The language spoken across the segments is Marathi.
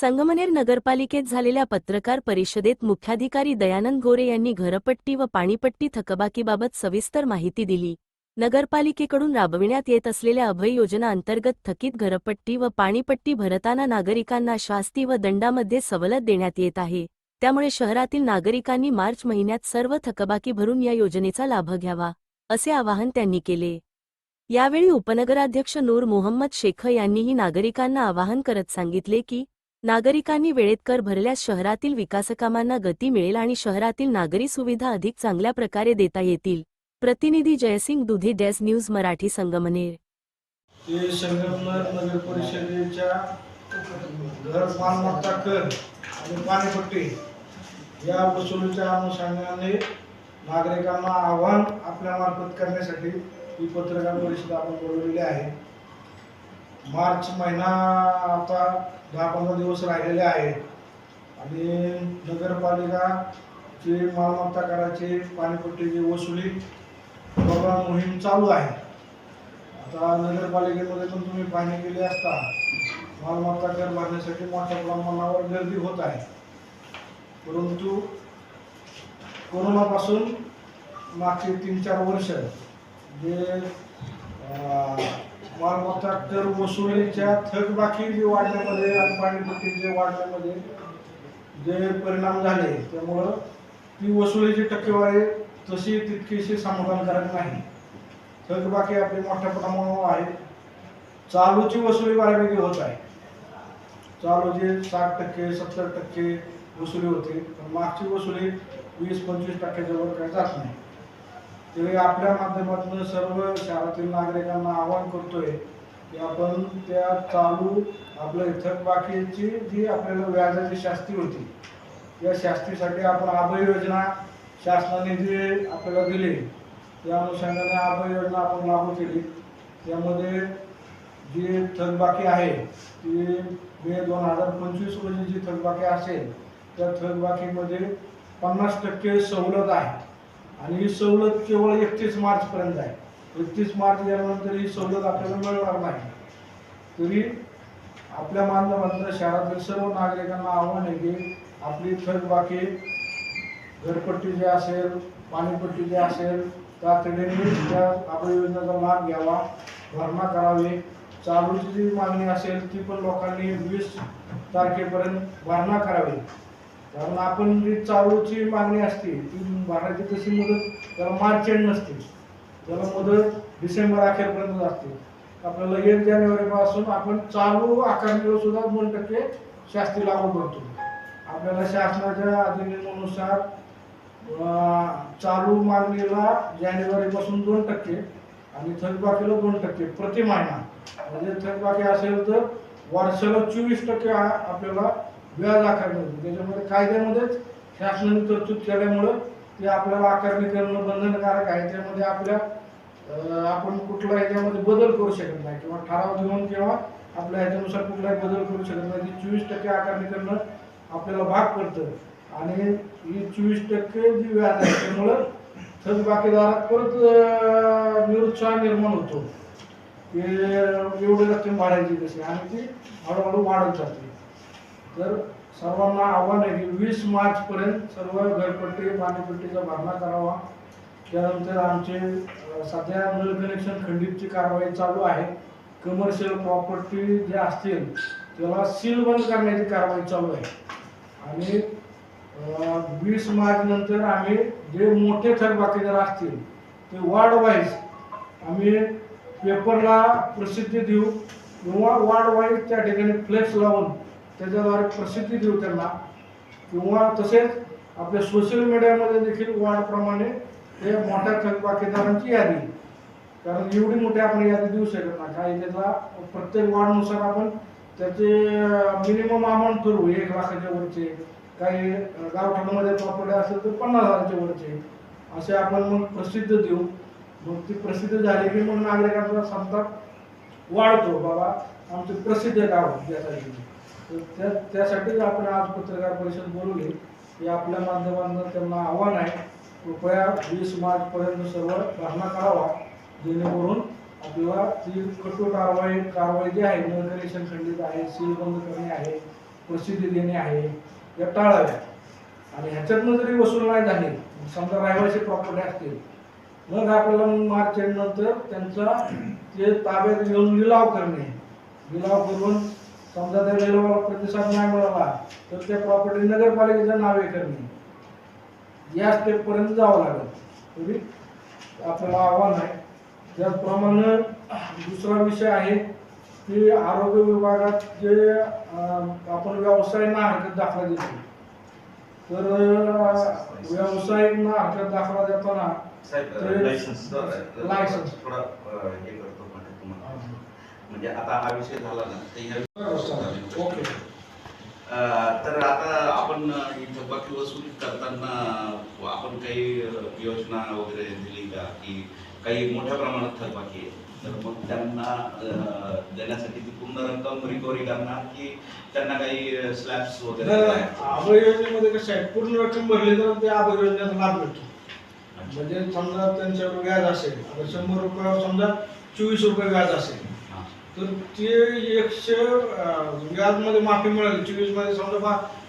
संगमनेर नगरपालिकेत झालेल्या पत्रकार परिषदेत मुख्याधिकारी दयानंद गोरे यांनी घरपट्टी व पाणीपट्टी थकबाकीबाबत सविस्तर माहिती दिली। नगरपालिकेकडून राबविण्यात येत असलेल्या अभय योजना अंतर्गत थकीत घरपट्टी व पाणीपट्टी भरताना नागरिकांना शास्ती व दंडामध्ये सवलत देण्यात येत आहे। त्यामुळे शहरातील नागरिकांनी मार्च महिन्यात सर्व थकबाकी भरून या योजनेचा लाभ घ्यावा, असे आवाहन त्यांनी केले। यावेळी उपनगराध्यक्ष नूर मोहम्मद शेख यांनीही नागरिकांना आवाहन करत सांगितले की नागरिकांनी वेळेत कर भरल्यास शहरातील विकासकामांना गती मिळेल आणि शहरातील नागरी सुविधा अधिक चांगल्या प्रकारे देता येतील। प्रतिनिधी जयसिंग दुधे, डेस्क न्यूज मराठी, संगमनेर। संगमनेर नगर परिषदेच्या घर मालमत्ता कर आणि पाणीपट्टी या वसुलीच्या अनुषंगाने नागरिकांना आव्हान आपल्या मार्फत करण्यासाठी ही पत्रकार परिषद आपण बोलवलेली आहे। मार्च महिना आता 10-15 दिवस राहिलेले आहेत आणि नगरपालिकाची मालमत्ता कराची पाणीपट्टीची वसुली मोहीम चालू आहे। आता नगरपालिकेमध्ये पण तुम्ही पाहणी केली असता मालमत्ता कर भरण्यासाठी मोठ्या प्रमाणावर गर्दी होत आहे, परंतु कोरोनापासून मागचे 3-4 वर्ष जे मालमत्ता कर वसुलीच्या थकबाकी वाढण्यामध्ये आणि पाणीपट्टीचे वाढण्यामध्ये जे परिणाम झाले त्यामुळं ती वसुलीची टक्केवारी तशी तितकीशी समाधानकारक नाही। थकबाकी आपली मोठ्या प्रमाणावर आहे। चालूची वसुली बऱ्यापैकी होत आहे। चालूची 60%, 70% वसुली होते, पण मागची वसुली 20-25% वर काही जात नाही। तरी आपल्या माध्यमातून सर्व शहरातील नागरिकांना आवाहन करतोय की आपण त्या चालू आपल्या थकबाकीची जी आपल्याला व्याजाची शास्ती होती या शास्तीसाठी आपण अभय योजना शासनाने जी आपल्याला दिली त्या अनुषंगाने अभय योजना आपण लागू केली। त्यामध्ये जी थकबाकी आहे ती मे 2025 रोजी जी थकबाकी असेल त्या थकबाकीमध्ये 50% सवलत आहे आणि ही सवलत केवळ 31 मार्च पर्यंत आहे। 31 मार्च गेल्यानंतर ही सवलत आपल्याला मिळणार नाही। तरी आपल्या माध्यमातून शहरातील सर्व नागरिकांना आव्हान आहे की आपली थकबाकी घरपट्टी जे असेल, पाणीपट्टी जे असेल तातडीने त्या अभय योजनेचा लाभ घ्यावा, भरणा करावी। चालूची जी मागणी असेल ती पण लोकांनी 20 तारखेपर्यंत भरणा करावी, कारण आपण जी चालूची मागणी असते ती भरण्याची तशी मुदत त्याला मार्च एंड नसते, त्याला मुदत डिसेंबर अखेरपर्यंत असते। आपल्याला 1 जानेवारीपासून आपण चालू आकारणीवर सुद्धा 2% शास्ती लागू करतो। आपल्याला शासनाच्या अधिनियमानुसार चालू मागणीला जानेवारीपासून 2% आणि थकबाकीला 2% प्रति महिना, म्हणजे थकबाकी असेल तर वर्षाला 24% आपल्याला व्याज आकारणी होते। त्याच्यामध्ये कायद्यामध्येच शासनाने तरतूद केल्यामुळं ते आपल्याला आकारणी करणं बंधनकारक आहे। त्यामध्ये आपण कुठला ह्याच्यामध्ये बदल करू शकत नाही किंवा ठराव घेऊन किंवा आपल्या ह्याच्यानुसार कुठलाही बदल करू शकत नाही। 24% आकारणी करणं आपल्याला भाग पडतं आणि ही 24% जी व्याज आहे त्यामुळं थकबाकीदारात परत निरुत्साह निर्माण होतो की एवढी रक्कम भरायची कशी, आणि ती हळूहळू वाढत जाते। तर सर्वांना आव्हान आहे की 20 मार्च पर्यंत सर्व घरपट्टी पाणीपट्टीचा भरणा करावा। त्यानंतर आमचे सध्या नळ कनेक्शन खंडितची कारवाई चालू आहे। कमर्शियल प्रॉपर्टी जे असतील त्याला सील बंद करण्याची कारवाई चालू आहे आणि 20 मार्च नंतर आम्ही जे मोठे थकबाकीदार असतील ते वार्ड वाईज आम्ही पेपरला प्रसिद्धी देऊ किंवा वार्ड वाईज त्या ठिकाणी फ्लेक्स लावून त्याच्याद्वारे प्रसिद्धी देऊ त्यांना, किंवा तसेच आपल्या सोशल मीडियामध्ये देखील वार्डप्रमाणे ते मोठ्या थकबाकीदारांची यादी, कारण एवढी मोठी आपण यादी देऊ शकत नाही। काही त्याचा प्रत्येक वार्डनुसार आपण त्याचे मिनिमम अमाऊंट ठरवू, 1 लाखाच्या वरचे, काही गावठाणामध्ये प्रॉपर्टी असेल तर 50,000च्या वरचे, असे आपण मग प्रसिद्ध देऊ। मग ती प्रसिद्ध झाली की मग नागरिकांचा संताप वाढतो, बाबा आमचे प्रसिद्ध गाव यासाठी। तर त्यासाठी आपण आज पत्रकार परिषद बोलवली की आपल्या माध्यमातून त्यांना आव्हान आहे, कृपया 20 मार्च पर्यंत सर्व भरणा करावा, जेणेकरून आपल्याला ती कठोर कारवाई जी आहे, नळ कनेक्शन खंडित आहे, सील बंद करणे आहे, प्रसिद्धी देणे आहे या टाळाव्यात आणि ह्याच्यातनं जरी वसूल नाही झाली समजा रहिवासी प्रॉपर्टी असतील मग आपल्याला मार्च एंड नंतर त्यांचा ते ताब्यात घेऊन लिलाव करणे लिलाव करून समजा त्या लिलावाला प्रतिसाद नाही मिळाला तर त्या प्रॉपर्टी नगरपालिकेच्या नावे करणे या स्टेपपर्यंत जावं लागेल तरी आपल्याला आव्हान आहे. त्याचप्रमाणे दुसरा विषय आहे की आरोग्य विभागात जे आपण व्यवसाय ना हरकत दाखला देतो तर व्यावसायिक ना हरकत दाखला देताना लायसन्स थोडा हे करतो तुम्हाला म्हणजे आता हा विषय झाला ना ओके तर आता आपण ही थकबाकी वसुली करताना आपण काही योजना वगैरे दिली का की काही मोठ्या प्रमाणात थकबाकी आहे तर मग त्यांना देण्यासाठी ती पूर्ण रक्कम रिकव्हरी करणार की त्यांना काही स्लॅब्स वगैरे अभय योजनेमध्ये कसं आहे पूर्ण रक्कम भरली तर ते अभय योजनेचा लाभ भेटतो म्हणजे समजा त्यांच्यावर व्याज असेल आता 100 रुपयावर समजा 24 रुपये व्याज असेल तर ते 100 व्याजमध्ये माफी मिळाली 24 मध्ये समजा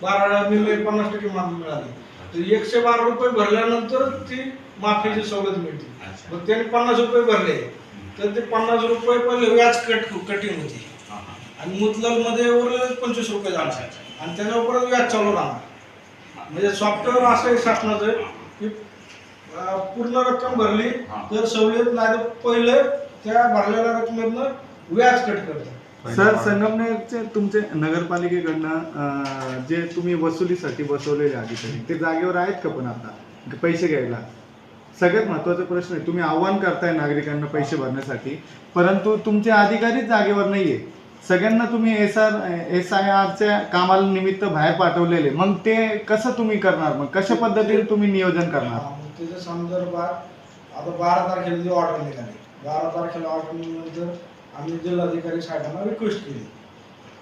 50% माफी मिळाली तर 112 रुपये भरल्यानंतर ती माफीची सवलत मिळते मग त्याने 50 रुपये भरले तर ते 50 रुपये पहिले व्याज कटिंग होते आणि मुदलल मध्ये उरले 25 रुपये जाणार आणि त्याच्यावर परत व्याज चालू राहणार म्हणजे सॉफ्टवेअर असं आहे शासनाचं की पूर्ण रक्कम भरली तर सवलत नाही तर पहिले त्या भरलेल्या रकमेतनं व्याज कट करतात. सर संगमनेरचे तुमचे नगरपालिकेकडनं जे तुम्ही वसुलीसाठी बसवलेले अधिकारी ते जागेवर आहेत का पण आता पैसे घ्यायला सगळ्यात महत्त्वाचा प्रश्न आहे तुम्ही आव्हान करताय नागरिकांना पैसे भरण्यासाठी परंतु तुमचे अधिकारीच जागेवर नाहीये सगळ्यांना तुम्ही SIRच्या कामाला निमित्त बाहेर पाठवलेले मग ते कसं तुम्ही करणार मग कशा पद्धतीने तुम्ही नियोजन करणार त्याच्या संदर्भात आता 12 तारखेला जी ऑर्डर निघाली 12 तारखेला ऑर्डर निघाल्यानंतर आम्ही जिल्हाधिकारी साहेबांना रिक्वेस्ट केली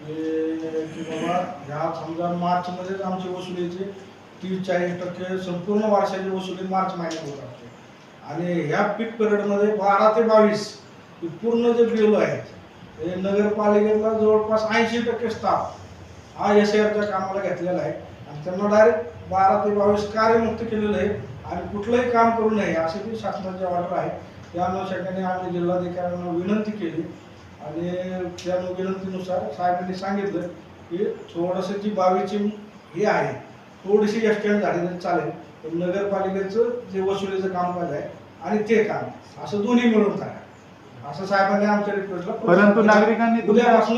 की बाबा ह्या समजा मार्चमध्येच आमची वसुलीची 30-40% संपूर्ण वर्षाची वसुली मार्च महिन्यात होत असते आणि ह्या पीक पिरियडमध्ये 12 ते 22 ही पूर्ण जे बिल आहेत हे नगरपालिकेतला जवळपास 80% स्टाफ हा SIRच्या कामाला घेतलेला आहे आणि त्यांना डायरेक्ट 12 ते 22 कार्यमुक्त केलेलं आहे आणि कुठलंही काम करू नये अशी ती शासनाची ऑर्डर आहे त्या अनुषंगाने आम्ही जिल्हाधिकाऱ्यांना विनंती केली आणि त्या विनंतीनुसार साहेबांनी सांगितलं की थोडंसं जी 22ची हे आहे थोडीशी एक्सटेंड झाली तरी चालेल पण नगरपालिकेचं जे वसुलीचं कामकाज आहे आणि ते काम असं दोन्ही मिळून करा असं साहेबांनी आमच्या रिक्वेस्टला परंतु उद्यापासून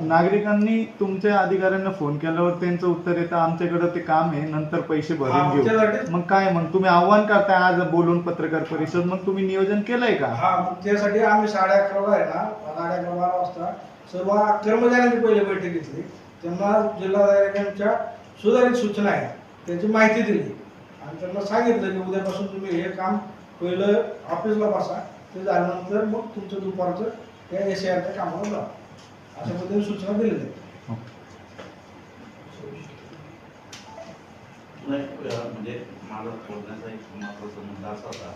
नागरिकांनी तुमच्या अधिकाऱ्यांना फोन केल्यावर त्यांचं उत्तर येतं आमच्याकडे ते काम आहे नंतर पैसे भरून घेऊ मग काय मग तुम्ही आव्हान करताय आज बोलून पत्रकार परिषद मग तुम्ही नियोजन केलंय का हा त्यासाठी आम्ही 11:30 आहे ना 11:30-12 वाजता सर्व कर्मचाऱ्यांनी पहिले बैठक घेतली त्यांना जिल्हाधिकाऱ्यांच्या सुधारित सूचना आहेत त्याची माहिती दिली आणि त्यांना सांगितलं की उद्यापासून तुम्ही हे काम पहिलं ऑफिसला बसा ते झाल्यानंतर मग तुमचं दुपारचं त्या SIRच्या कामाला जा अशा पद्धतीने सूचना दिलेल्या आहेत. म्हणजे माझा बोलण्याचा एक महत्त्वाचा मुद्दा असा होता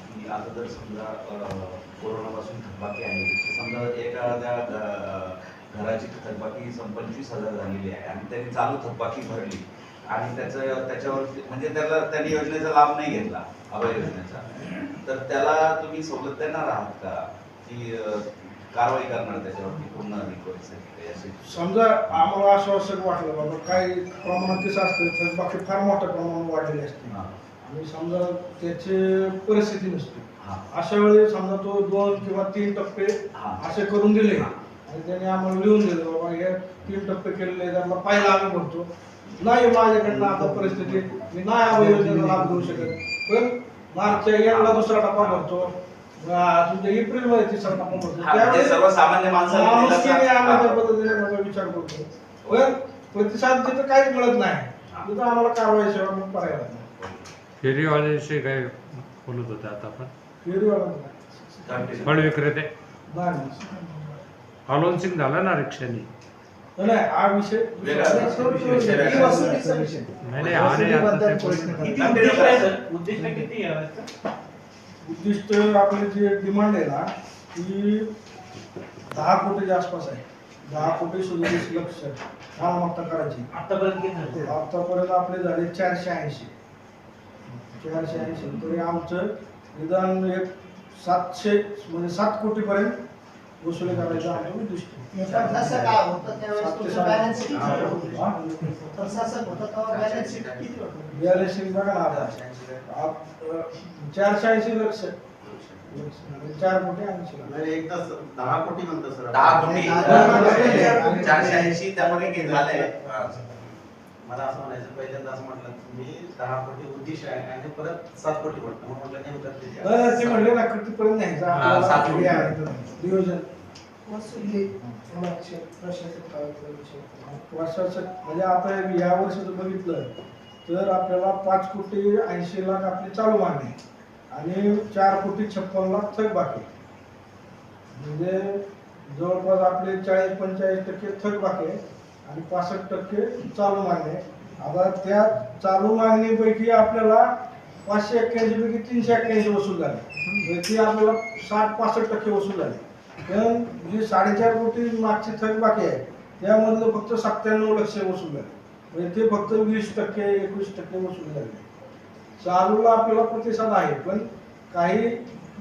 की आता जर समजा कोरोनापासून थकबाकी आहे समजा एखाद्या घराची थकबाकी 25,000 झालेली आहे आणि त्यांनी चालू थकबाकी भरली आणि त्याच्यावर म्हणजे त्यांनी योजनेचा लाभ नाही घेतला अभय योजनेचा तर त्याला तुम्ही सवलत देणार आहात का की कारवाई करणार त्याच्यावरती पूर्ण रिकव्हरीसाठी समजा आम्हाला आश्वासक वाटलं बाबा काही प्रमाणात कसं असतं थकबाकी फार मोठ्या प्रमाणात वाढलेली असते आणि समजा त्याची परिस्थिती नसते अशा वेळी समजा तो 2 किंवा 3 टप्पे असे करून दिले आणि त्याने आम्हाला लिहून दिलं बाबा हे 3 टप्पे केलेले त्यांना पहिला आम्ही भरतो नाही माझ्याकडनं आता परिस्थिती मी नाही अभय योजनेचा लाभ घेऊ शकत पण मार्चच्या एंडला दुसरा टप्पा भरतो तुमच्या एप्रिलमध्ये तिसरा टप्पा भरतो त्यावेळी सर्वसामान्य आम्ही पद्धतीने माझा विचार करतो पण प्रतिसाद जिथं काहीच मिळत नाही तिथं आम्हाला कारवाई सेवा मग पर्याय नाही. फेरीवाल्याविषयी काय बोलत होते आता आपण फेरीवाला फळ विक्रेते नाही हॉलोन्सिंग झालं ना रिक्षानी नाही हा विषय नाही हा नाही आता ते उद्दिष्ट आपली जी डिमांड आहे ना ती 10 कोटीच्या आसपास आहे 10,37,00,000 मालमत्ता करायची. आतापर्यंत आपले झाले 480. तरी आमचं निदान एक 700 म्हणजे 7 कोटीपर्यंत वसुली करायचं आमचं उद्दिष्ट. जसं काय होतं त्यावेळेस 7 ते तुमचं 7. बॅलन्स किती हा. प्रशासन होतं तेव्हा बॅलन्स शीट किती होतं? बॅलन्सिंग बघा ना आता 480 लक्ष 4,80,00,000. म्हणजे एक तास 10 कोटी म्हणतो सर. 10 कोटी 480 त्यामध्ये किती झाले? मला असं म्हणायचं पहिल्यांदा असं म्हटलं तुम्ही 10 कोटी उद्दिष्ट आहे आणि परत 7 कोटी म्हटलं मग म्हटलं नेमकं ते ते म्हणले ना कितीपर्यंत न्यायचं आपल्याला 7 कोटी. हे आहे, नियोजन वसुली वर्षाचं म्हणजे आता या वर्षाचं बघितलं तर आपल्याला 5,80,00,000 आपली चालू मागणी आणि 4,56,00,000 थकबाकी. म्हणजे जवळपास आपले 40-45% थकबाकी आहे आणि 65% चालू मागणी आहे. आता त्या चालू मागणीपैकी आपल्याला 581 पैकी 381 वसूल झाले. म्हणजे ती आपल्याला 60-65% वसूल झाली. पण जी 4.5 कोटी मागची थकबाकी आहे त्यामधलं फक्त 97 लक्ष वसूल झाले. म्हणजे ते फक्त 20%-21% वसूल झाले. चालूला आपल्याला प्रतिसाद आहे पण काही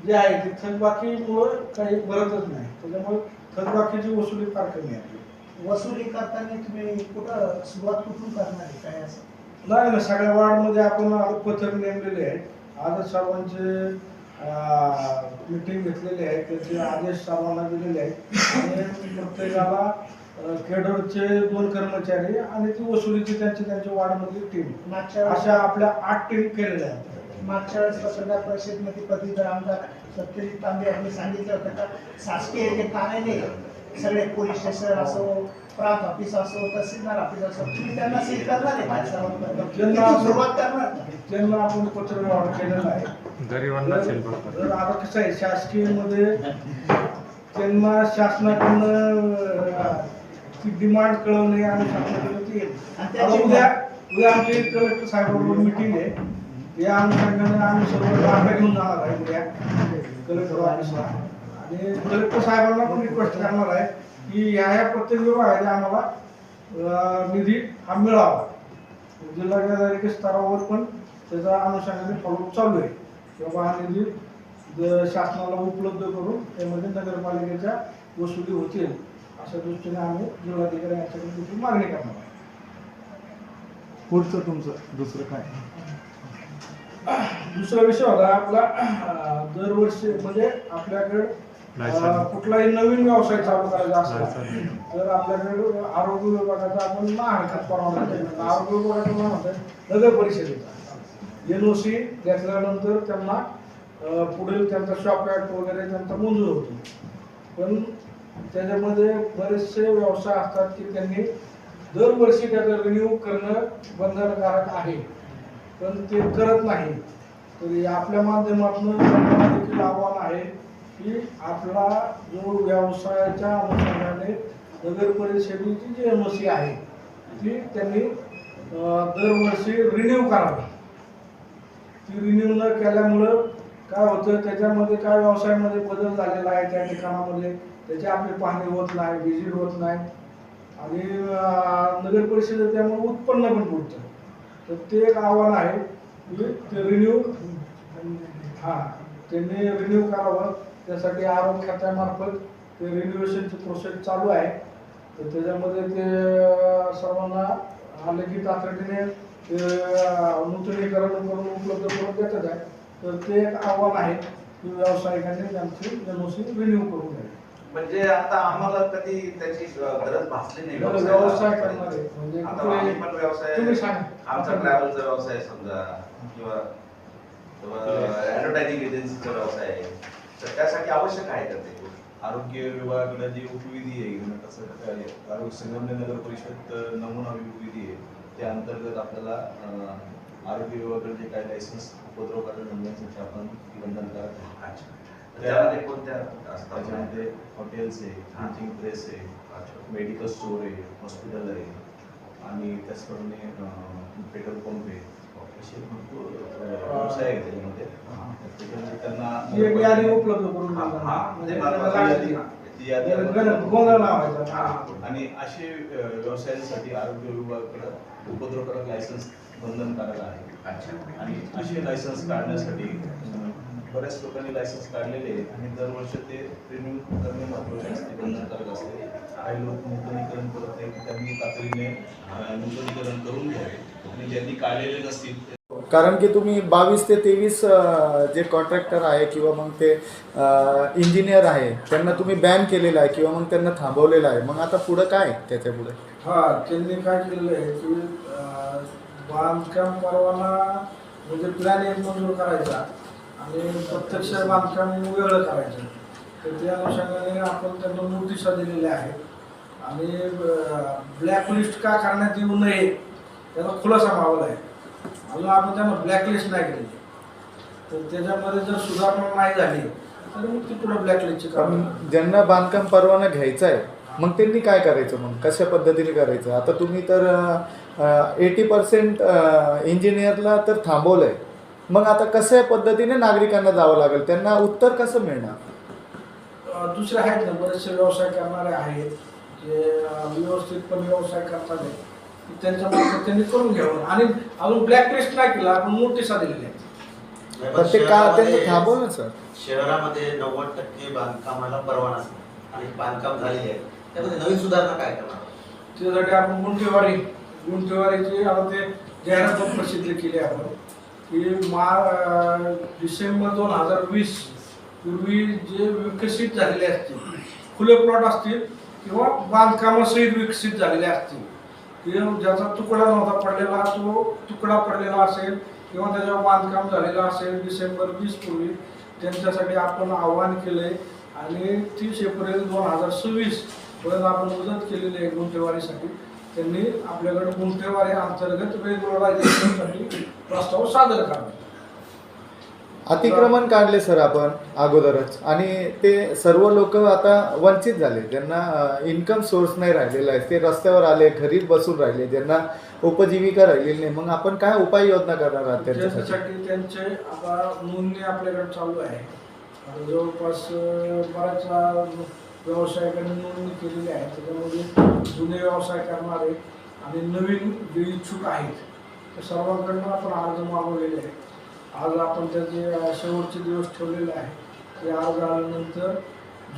जे आहे ते थकबाकीमुळं काही भरतच नाही. त्याच्यामुळे थकबाकीची वसुली फार कमी आहे. वसुली करताना तुम्ही कुठं सुरुवात कुठून करणार आहे काय असं? नाही ना सगळ्या वार्डमध्ये आपण आता पथक नेमलेले आहेत. आजच सर्वांचे मीटिंग घेतलेली आहे त्याचे आदेश सर्वांना दिलेले आहेत आणि प्रत्येकाला केडरचे 2 कर्मचारी आणि ती वसुलीची त्यांच्या वार्डामधली टीम मागच्या वेळेस अशा आपल्या 8 टीम केलेल्या आहेत. मागच्या वेळेस पत्रकार परिषदेमध्ये पदवीधर आमदार सत्यजित तांबे यांनी सांगितलं होतं का शासकीय जे कार्यालय सगळे पोलीस स्टेशन असो प्रांत ऑफिस असो तहसीलदार ऑफिस असो तुम्ही त्यांना सील करणार आहे माझ्या सुरुवात करणार का? त्यांना आपण पत्र व्यवहार केलेला आहे. गरिबांना सेल करतात. तर आता कसं आहे शासकीयमध्ये त्यांना शासनाकडून ती डिमांड कळवणे आणि शासनाकडे ती येते. आणि आता त्याची उद्या आमची कलेक्टर साहेबांबरोबर मीटिंग आहे. या अनुषंगाने आम्ही सर्व दाखला घेऊन जाणार आहे उद्या कलेक्टर ऑफिसला आणि कलेक्टर साहेबांना पण रिक्वेस्ट करणार आहे की या प्रत्येक विभागाने आम्हाला निधी हा मिळावा. जिल्हाधिकारी स्तरावर पण त्याच्या अनुषंगाने फॉलोअप चालू आहे किंवा हा निधी शासनाला उपलब्ध करून त्यामध्ये नगरपालिकेच्या वसुली होतील अशा दृष्टीने आम्ही जिल्हाधिकारी यांच्याकडे त्याची मागणी करणार आहे. पुढचं तुमचं दुसरं काय? दुसरा विषय होता आपला दरवर्षी म्हणजे आपल्याकडे कुठलाही नवीन व्यवसाय चालू करायचा असला तर आपल्याकडे आरोग्य विभागाचा आपण महाराष्ट्रात परवाना देतो. आरोग्य विभागाचा म्हणतात नगर परिषदेचा NOC घेतल्यानंतर त्यांना पुढील त्यांचा शॉप ॲक्ट वगैरे त्यांचा मंजूर होतो. पण त्याच्यामध्ये बरेचसे व्यवसाय असतात की त्यांनी दरवर्षी त्याचा रिन्यू करणं बंधनकारक आहे पण ते करत नाही. तरी आपल्या माध्यमातून त्यांना देखील आव्हान आहे की आपला जो व्यवसायाच्या अनुषंगाने नगर परिषदेची जी NOC आहे ती त्यांनी दरवर्षी रिन्यू करावी. ती रिन्यू न केल्यामुळं काय होतं त्याच्यामध्ये काय व्यवसायामध्ये बदल झालेला आहे त्या ठिकाणामध्ये त्याची आपली पाहणी होत नाही व्हिजिट होत नाही आणि नगर परिषदेत त्यामुळे उत्पन्न पण बुडतं. तर ते एक आव्हान आहे की ते रिन्यू त्यांनी रिन्यू करावं. त्यासाठी आरोग्य खात्यामार्फत ते रिन्युएशनची प्रोसेस चालू आहे. तर त्याच्यामध्ये ते सर्वांना लेखी तातडीने नूतनीकरण करून उपलब्ध करून देतात आहे. तर ते एक आव्हान आहे की व्यावसायिकांनी त्यांची NOC रिन्यू करून द्यावी. म्हणजे आता आम्हाला कधी त्याची गरज भासली नाही व्यवसाय करणारे म्हणजे आता आम्ही पण व्यवसाय तुम्ही सांगा. आमचा ट्रॅव्हलचा व्यवसाय समजा किंवा ऍडव्हर्टायझिंग एजन्सीचा व्यवसाय आहे तर त्यासाठी आवश्यक आहे का ते? आरोग्य विभागाकडे जी उपविधी आहे कसं आरोग्य संगमनेर नगर परिषद नमुना उपविधी आहे त्या अंतर्गत आपल्याला आरोग्य विभागाकडे जे काही लायसन्स उपद्रव करायला नोंदण्यासाठी आपण बंधनकारक आहे. अच्छा. त्यामध्ये कोणत्या असतात? त्याच्यामध्ये हॉटेल्स आहे, प्रिंटिंग प्रेस आहे, मेडिकल स्टोअर आहे, हॉस्पिटल आहे आणि त्याचप्रमाणे पेट्रोल पंप आहे. असे भरपूर व्यवसाय आहे त्याच्यामध्ये. त्याच्यामध्ये त्यांना ती एक यादी उपलब्ध करून हा, देणार. हा. म्हणजे ते त्याला महत्त्वाचं लागते. आहे. ती यादी आपण- गोंधळ लावायचा. हा. आणि असे व्यवसायांसाठी आरोग्य विभागाकडे उपद्रवकारक लायसन्स बंधनकारक आहे. अच्छा. आणि असे लायसन्स काढण्यासाठी बऱ्याच लोकांनी लायसन्स काढलेले आहेत आणि दरवर्षी ते रिन्यू करणे महत्त्वाचे असते, बंधनकारक असते. काही लोक नूतनीकरण करत नाही, त्यांनी तातडीने नूतनीकरण करून घ्यावे आणि ज्यांनी काढलेले नसतील कारण की तुम्ही 22 ते 23 जे कॉन्ट्रॅक्टर आहे किंवा मग ते इंजिनियर आहे त्यांना तुम्ही बॅन केलेलं आहे किंवा मग त्यांना थांबवलेलं आहे. मग आता पुढं काय त्याच्या पुढे? हा, त्यांनी काय केलेलं आहे की बांधकाम परवाना म्हणजे प्लॅन एक मंजूर करायचा आणि प्रत्यक्ष बांधकाम वेगळं करायचं. तर त्या अनुषंगाने आपण त्यांना नोटिसा दिलेल्या आहेत आणि ब्लॅकलिस्ट का करण्यात येऊ नये त्याचा खुलासा मावला आहे. अजून आपण त्यांना ब्लॅकलिस्ट नाही केली. तर त्याच्यामध्ये जर सुधारणा नाही झाली तर मग ती पुढे ब्लॅकलिस्टची काम. ज्यांना बांधकाम परवाना घ्यायचा आहे मग त्यांनी काय करायचं, मग कशा पद्धतीने करायचं? आता तुम्ही तर 80% इंजिनियरला तर थांबवलंय, मग आता कशा पद्धतीने नागरिकांना जावं लागेल, त्यांना उत्तर कसं मिळणार? दुसरे आहेत ना, बरेचसे व्यवसाय करणारे आहेत जे व्यवस्थितपणे व्यवसाय करतात आहेत. त्यांच्या मार्फत त्यांनी करून घ्यावं आणि अजून ब्लॅकलिस्ट नाही केला, आपण नोटिसा दिलेल्या आहेत. पण ते का त्यांनी थांबवलं सर? शहरामध्ये 90% बांधकामाला परवाना असतो आणि बांधकाम झालेले आहे, त्यामध्ये नवीन सुधारणा काय करणार? त्यासाठी आपण गुंठेवारीची आता ते जाहिरात पण प्रसिद्ध केली आपण की डिसेंबर 2020 पूर्वी जे विकसित झालेले असतील खुले प्लॉट असतील किंवा बांधकामासहित विकसित झालेले असतील किंवा ज्याचा तुकडा नव्हता पडलेला तो तुकडा पडलेला असेल किंवा त्याच्यावर बांधकाम झालेलं असेल डिसेंबर 20 पूर्वी, त्यांच्यासाठी आपण आव्हान केले आणि 30 एप्रिल 2026 पर्यंत आपण मुदत केलेली आहे गुंठेवारीसाठी. त्यांनी आपल्याकडे गुंठेवारी अंतर्गत रेग्युलरायझेशनसाठी प्रस्ताव सादर करावा. अतिक्रमण काढले सर आपण अगोदरच आणि ते सर्व लोक आता वंचित झाले, ज्यांना इन्कम सोर्स नाही राहिलेला आहे, ते रस्त्यावर आले, घरी बसून राहिले, ज्यांना उपजीविका राहिलेली नाही. मग आपण काय उपाययोजना करणार आहात त्यांच्यासाठी? त्याच्यासाठी त्यांचे आता नोंदणी आपल्याकडे चालू आहे. आता जवळपास बऱ्याच व्यावसायिकांनी नोंदणी केलेली आहे. त्याच्यामध्ये जुने व्यवसाय करणारे आणि नवीन जे इच्छुक आहेत त्या सर्वांकडून आपण अर्ज मागवलेले आहेत. आज आपण त्याचे शेवटचे दिवस ठेवलेले आहे. ते अर्ज आल्यानंतर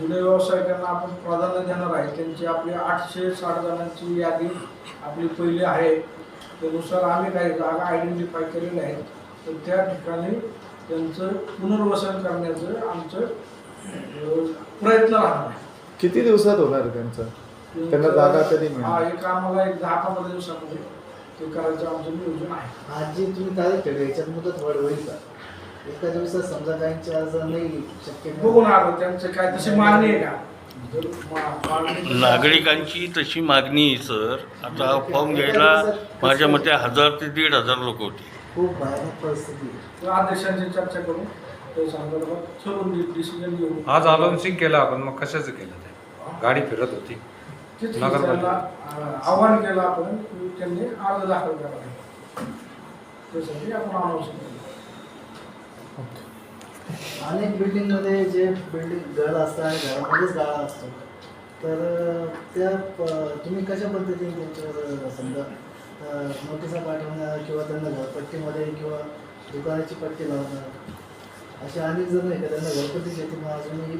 जुने व्यावसायिकांना आपण प्राधान्य देणार आहे. त्यांची आपली 860 जणांची यादी आपली पहिली आहे. त्यानुसार आम्ही काही जागा आयडेंटिफाय केलेल्या आहेत. तर त्या ठिकाणी त्यांचं पुनर्वसन करण्याचं आमचं प्रयत्न राहणार आहे. किती दिवसात होणार त्यांचं? त्यांना जागा कधी मिळणार? एक आम्हाला 10-15 दिवसामध्ये ते करायचं आमचं नियोजन आहे. आज जी तुम्ही तारीख ठेवली याच्यात मुदत वाढ होईल का? एका दिवसात समजा काहींची अर्ज नाही शक्य बघून आलो त्यांचं काय तशी मागणी आहे का? नागरिकांची तशी मागणी आहे सर. आता फॉर्म घ्यायला माझ्या मते 1000 ते 1500 लोक होते. खूप भयानक परिस्थिती आहे. अध्यक्षांची चर्चा करून ते संदर्भात ठरवून डिसिजन घेऊ. आज अनाउन्सिंग केलं आपण, मग कशाचं केलं ते? गाडी फिरत होती. तिथे नगरपालिका. त्यांना आव्हान केलं आपण की त्यांनी अर्ज दाखल करावा. त्यासाठी आपण अनाउन्सिंग केलं. अनेक बिल्डिंगमध्ये जे बिल्डिंग घर असतं आणि घरामध्येच गाळा असतो, तर तुम्ही कशा पद्धतीने त्यांच्यावर समजा नोटिसा पाठवणार किंवा त्यांना घरपट्टीमध्ये किंवा दुकानाची पट्टी लावणार असे अनेक जण आहे का त्यांना घरपट्टी शेती मग अजूनही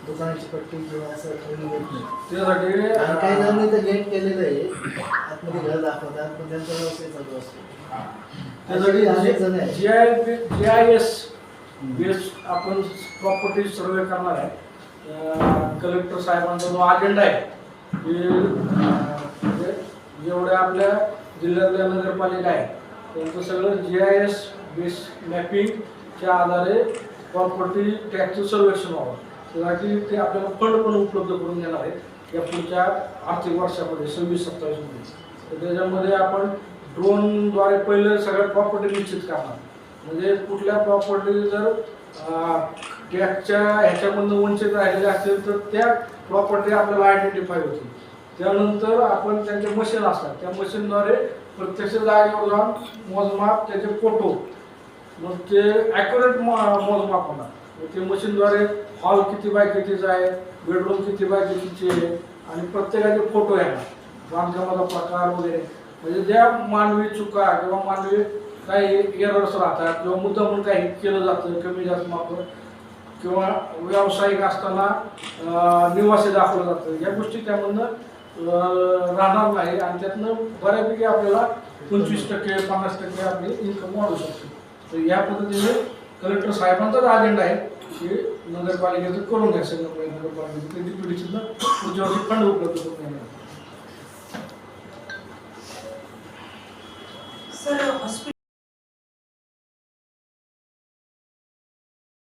दुकानाची पट्टी किंवा असं ठेवली येत नाही. त्यासाठी आणि काही जणांनी तर गेट केलेलं आहे, आतमध्ये घर दाखवतात पण त्यांचा व्यवसाय चालू असतो. अनेक जण आहे. GIS बेस्ड आपण प्रॉपर्टी सर्वे करणार आहे. कलेक्टर साहेबांचा जो अजेंडा आहे की जेवढ्या आपल्या जिल्ह्यातल्या नगरपालिका आहे त्यांचं सगळं GIS बेस्ड मॅपिंगच्या आधारे प्रॉपर्टी टॅक्सचं सर्वेक्षण व्हावं. त्यासाठी ते आपल्याला फंड पण उपलब्ध करून देणार आहेत या पुढच्या आर्थिक वर्षामध्ये 26-27 मध्ये. तर त्याच्यामध्ये आपण ड्रोनद्वारे पहिले सगळ्या प्रॉपर्टी निश्चित करणार. म्हणजे कुठल्या प्रॉपर्टी जर टॅक्सच्या ह्याच्यामधून वंचित राहिलेल्या असतील तर त्या प्रॉपर्टी आपल्याला आयडेंटिफाय होतील. त्यानंतर आपण त्यांचे मशीन असतात त्या मशीनद्वारे प्रत्यक्ष जागेवर जाऊन मोजमाप त्याचे फोटो मग ते ॲक्युरेट मोजमाप होणार. ते मशीनद्वारे हॉल किती बाय कितीचा आहे बेडरूम किती बाय कितीचे आहे आणि प्रत्येकाचे फोटो येणार, बांधकामाचा प्रकार वगैरे, म्हणजे ज्या मानवी चुका किंवा मानवी काही एरर्स राहतात किंवा मुद्दामून काही केलं जातं कमी जास्त माप किंवा व्यावसायिक असताना निवासी दाखवलं जातं, या गोष्टी त्यामधनं राहणार नाही आणि त्यातनं बऱ्यापैकी आपल्याला 25% 50% आपली इन्कम वाढू शकते. तर या पद्धतीने कलेक्टर साहेबांचाच अजेंडा आहे की नगरपालिकेचं करून घ्या, सगळं नगरपालिकेचं डिप्युटीचं पुढच्या वर्षी फंड उपलब्ध करून देणार.